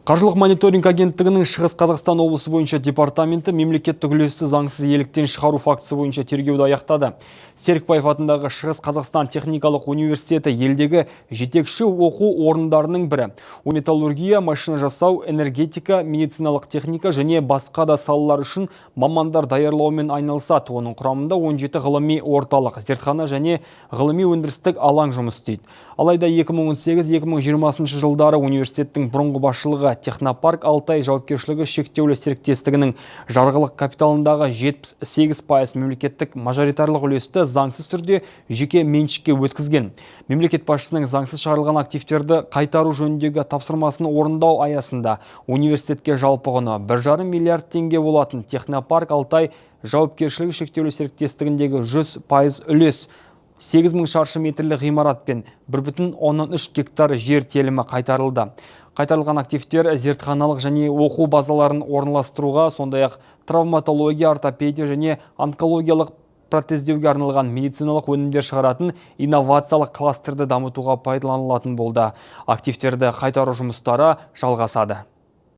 Қаржылық мониторинг агенттігінің Шығыс Қазақстан облысы бойынша департаменті мемлекеттік үлесті заңсыз иеліктен шығару фактісі бойынша тергеуді аяқтады. Серікбаев атындағы Шығыс Қазақстан техникалық университеті елдегі жетекші оқу орындарының бірі. Металлургия, машина жасау, энергетика, медициналық техника және басқа да салалар үшін мамандар даярлаумен айналысады. Оның құрамында 17 ғылыми орталық, зертхана және ғылыми өндірістік алаң жұмыс істейді. Алайда 2018-2020 жылдары университеттің бұрынғы басшылығы Технопарк Алтай жауапкершілігі шектеулі серіктестігінің жарғылық капиталындағы 78% мемлекеттік мажоритарлық үлесті заңсыз түрде жеке меншікке өткізген. Мемлекет басшысының заңсыз шығарылған активтерді қайтару жөніндегі тапсырмасын орындау аясында университетке жалпы құны 1,5 миллиард теңге болатын Технопарк Алтай жауапкершілігі шектеулі серіктестігіндегі 100% үлес 8000 шаршы метрлі ғимарат пен 1,13 гектар жер телімі қайтарылды. Қайтарылған активтер зертханалық және оқу базаларын орналастыруға, сондай-ақ травматология, ортопедия және онкологиялық протездеуге арналған медициналық өнімдер шығаратын инновациялық кластерді дамытуға пайдаланылатын болды. Активтерді қайтару жұмыстары жалғасады.